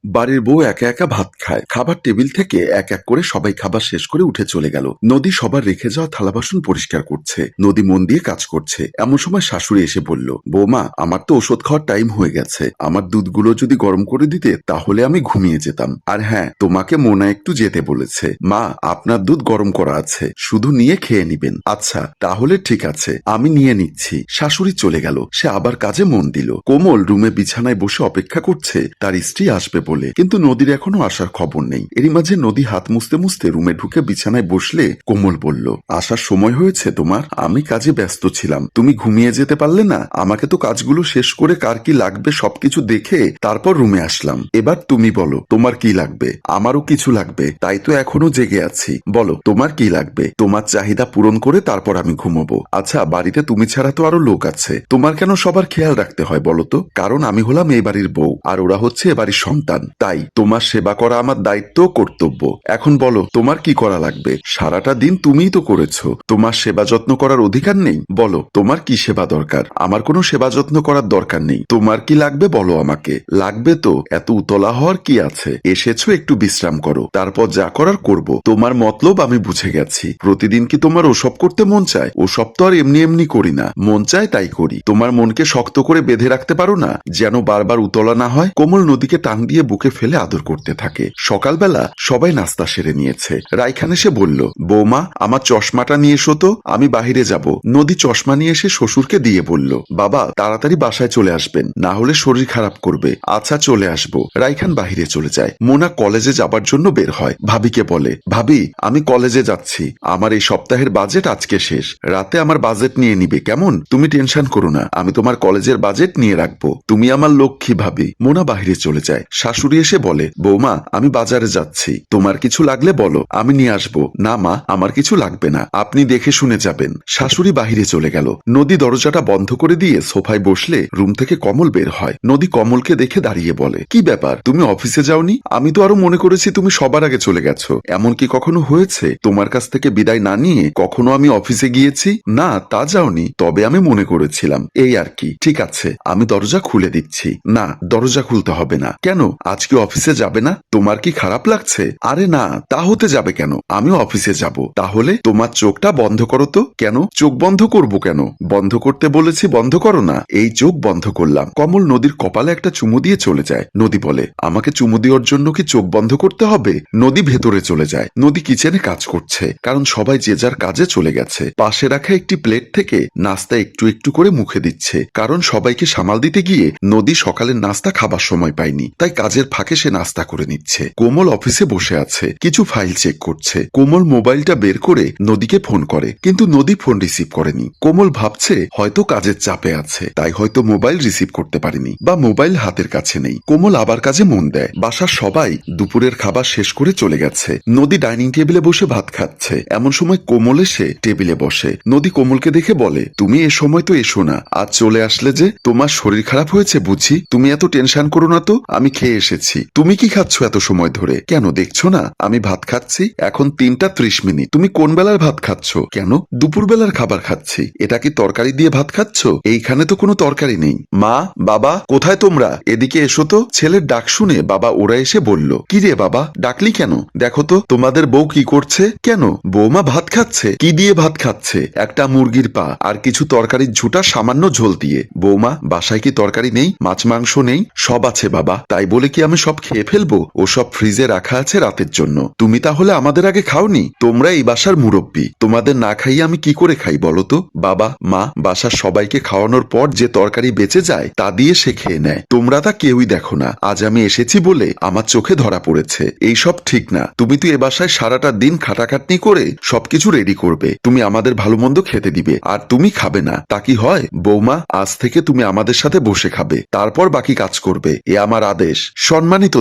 বাড়ির বউ একা একা ভাত খায়। খাবার টেবিল থেকে এক এক করে সবাই খাবার শেষ করে উঠে চলে গেল। নদী সবার রেখে যাওয়া থালা বাসন পরিষ্কার করছে। নদী মন দিয়ে কাজ করছে। এমন সময় শাশুড়ি এসে বলল, বৌমা, আমার তো ওষুধ খাওয়ার টাইম হয়ে গেছে। আমার দুধগুলো যদি গরম করে দিতে তাহলে আমি ঘুমিয়ে যেতাম। আর হ্যাঁ, তোমাকে মোনা একটু যেতে বলেছে। মা, আপনার দুধ গরম করা আছে, শুধু নিয়ে খেয়ে নিবেন। আচ্ছা, তাহলে ঠিক আছে, আমি নিয়ে নিচ্ছি। শাশুড়ি চলে গেল। সে আবার কাজে মন দিল। কোমল রুমে বিছানায় বসে অপেক্ষা করছে তার স্ত্রী আসবে বলে, কিন্তু নদীর এখনো আসার খবর নেই। এরই মাঝে নদী হাত মুছতে মুছতে রুমে ঢুকে বিছানায় বসলে কোমল বলল, আসার সময় হয়েছে তোমার? আমি কাজে ব্যস্ত ছিলাম, তুমি ঘুমিয়ে যেতে পারলে না? আমাকে তো কাজগুলো শেষ করে কার কি লাগবে সবকিছু দেখে তারপর রুমে আসলাম। এবার তুমি বলো, তোমার কি লাগবে? আমারও কিছু লাগবে, তাই তো এখনো জেগে আছি। বলো, তোমার কি লাগবে? তোমার চাহিদা পূরণ করে তারপর আমি ঘুমোবো। আচ্ছা, বাড়িতে তুমি ছাড়া তো আরো লোক আছে, তোমার কেন সবার খেয়াল রাখতে হয় বলো তো? কারণ আমি হলাম এই বাড়ির বউ, আর ওরা হচ্ছে এ বাড়ির সন্তান। তাই তোমার সেবা করা আমার দায়িত্ব ও কর্তব্য। এখন বলো, তোমার কি করা লাগবে? সারাটা দিন তুমিই তো করেছো, তোমার সেবা যত্ন করার অধিকার নেই? বলো, তোমার কি সেবা দরকার? আমার কোনো সেবা যত্ন করার দরকার নেই। তোমার কি লাগবে বলো আমাকে। লাগবে তো, এত উতলা হওয়ার কি আছে? এসেছো, একটু বিশ্রাম করো, তারপর যা করার করব। তোমার মতলব আমি বুঝে গেছি। প্রতিদিন কি তোমার ওসব করতে মন চায়? ওসব তো আর এমনি এমনি করি না, মন চায় তাই করি। তোমার মনকে শক্ত করে বেঁধে রাখতে পারো না, যেন বারবার উতলা না হয়। কোমল নদীকে টান দিয়ে বুকে ফেলে আদর করতে থাকে। সকালবেলা সবাই নাস্তা সেরে নিয়েছে। রাইখান এসে বলল, বৌমা, আমার চশমাটা নিয়ে এসো তো, আমি বাহিরে যাব। নদী চশমা নিয়ে এসে শ্বশুরকে দিয়ে বলল, বাবা, তাড়াতাড়ি বাসায় চলে আসবেন, না হলে শরীর খারাপ করবে। আচ্ছা, চলে আসবো। রাইখান বাহিরে চলে যায়। মোনা কলেজে যাবার জন্য বের হয়। ভাবিকে বলে, ভাবি, আমি কলেজে যাচ্ছি, আমার এই সপ্তাহের বাজেট আজকে শেষ। রাতে আমার বাজেট নিয়ে নিবে, কেমন? তুমি টেনশন করো না, আমি তোমার কলেজের বাজেট নিয়ে রাখবো। তুমি আমার লক্ষ্মী ভাবি। মোনা বাহিরে চলে যায়। শাশুড়ি এসে বলে, বৌমা, আমি বাজারে যাচ্ছি, তোমার কিছু লাগলে বলো, আমি নিয়ে আসবো। না মা, আমার কিছু লাগবে না, আপনি দেখে শুনে যাবেন। শাশুড়ি বাহিরে চলে গেল। নদী দরজাটা বন্ধ করে দিয়ে সোফায় বসলে রুম থেকে কমল বের হয়। নদী কমলকে দেখে দাঁড়িয়ে বলে, কি ব্যাপার, তুমি অফিসে যাওনি? আমি তো আরো মনে করেছি তুমি সবার আগে চলে গেছো। এমন কি কখনো হয়েছে তোমার কাছ থেকে বিদায় না নিয়ে কখনো আমি অফিসে গিয়েছি? না, তা যাওনি, তবে আমি মনে করেছিলাম, এই আর কি। ঠিক আছে, আমি দরজা খুলে দিচ্ছি। না, দরজা খুলতে হবে না। কেন, আজকে অফিসে যাবে না? তোমার কি খারাপ লাগছে? আরে না, তা হতে যাবে কেন, আমিও অফিসে যাব। তাহলে তোমার চোখটা বন্ধ করো তো। কেন চোখ বন্ধ করব? কেন বন্ধ করতে বলেছি, বন্ধ করো না। এই চোখ বন্ধ করলাম। কমল নদীর কপালে একটা চুমু দিয়ে চলে যায়। নদী বলে, আমাকে চুমু দেওয়ার জন্য কি চোখ বন্ধ করতে হবে? নদী ভেতরে চলে যায়। নদী কিচেনে কাজ করছে, কারণ সবাই যে যার কাজে চলে গেছে। পাশে রাখা একটি প্লেট থেকে নাস্তা একটু একটু করে মুখে দিচ্ছে, কারণ সবাইকে সামাল দিতে গিয়ে নদী সকালের নাস্তা খাবার সময় পায়নি, তাই কাজের ফাঁকে সে নাস্তা করে নিচ্ছে। কোমল অফিসে বসে আছে, কিছু ফাইল চেক করছে। কোমল মোবাইলটা বের করে নদীকে ফোন করে, কিন্তু নদী ফোন রিসিভ করেনি। কোমল ভাবছে হয়তো কাজের চাপে আছে, তাই হয়তো মোবাইল রিসিভ করতে পারেনি, বা মোবাইল হাতের কাছে নেই। কোমল আবার কাজে মন দেয়। বাসার সবাই দুপুরের খাবার শেষ করে চলে গেছে। নদী ডাইনিং টেবিলে বসে ভাত খাচ্ছে। এমন সময় কোমল এসে টেবিলে বসে। নদী কোমলকে দেখে বলে, তুমি এ সময় তো এসো না, আজ চলে আসলে যে? তোমার শরীর খারাপ হয়েছে বুঝি? তুমি এত টেনশন করো না তো, আমি খেয়ে এসেছি। তুমি কি খাচ্ছ এত সময় ধরে? কেন, দেখছো না আমি ভাত খাচ্ছি? এখন 3:30। তুমি কোন বেলার ভাত খাচ্ছ? কেন, দুপুর বেলার খাবার খাচ্ছি। এটা কি তরকারি দিয়ে ভাত খাচ্ছ? এইখানে তো কোনো তরকারি নেই। মা, বাবা, কোথায় তোমরা? এদিকে এসো তো। ছেলের ডাক শুনে বাবা ওরা এসে বলল, কি রে বাবা, ডাকলি কেন? দেখো তো তোমাদের বউ কি করছে। কেন, বৌমা ভাত খাচ্ছে। কি দিয়ে ভাত খাচ্ছে? একটা মুরগির পা আর কিছু তরকারির ঝুটা সামান্য ঝোল দিয়ে। বৌমা, বাসায় কি তরকারি নেই? মাছ মাংস নেই? সব আছে বাবা, তাই বলে কি আমি সব খেয়ে ফেলবো? ও সব ফ্রিজে রাখা আছে রাতের জন্য। তুমি তাহলে আমাদের আগে খাওনি? তোমরা এই বাসার মুরব্বী, তোমাদের না খাইয়ে আমি কি করে খাই বলো তো? বাবা, মা, বাসার সবাইকে খাওয়ানোর পর যে তরকারি বেঁচে যায় তা দিয়ে সে খেয়ে নেয়। তোমরা তা কেউই দেখো না। আজ আমি এসেছি বলে আমার চোখে ধরা পড়েছে। এই সব ঠিক না। তুমি তো এ বাসায় সারাটা দিন খাটাখাটনি করে সবকিছু রেডি করবে, তুমি আমাদের ভালো মন্দ খেতে দিবে, আর তুমি খাবে না, তা কি হয়? বৌমা, আজ থেকে তুমি আমাদের সাথে বসে খাবে, তারপর বাকি কাজ করবে, এ আমার আদেশ। সম্মানিত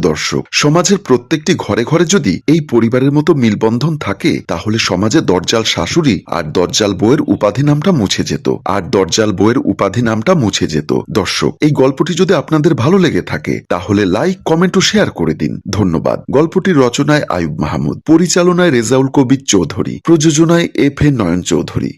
দর্শক, সমাজের প্রত্যেকটি ঘরে ঘরে যদি এই পরিবারের মতো মিলবন্ধন থাকে, তাহলে সমাজে দরজাল শাশুড়ি আর দরজাল বউয়ের উপাধি নামটা মুছে যেত। দর্শক, এই গল্পটি যদি আপনাদের ভালো লেগে থাকে তাহলে লাইক, কমেন্ট ও শেয়ার করে দিন। ধন্যবাদ। গল্পটির রচনায় আয়ুব মাহমুদ, পরিচালনায় রেজাউল কবির চৌধুরী, প্রযোজনায় এফ এ নয়ন চৌধুরী।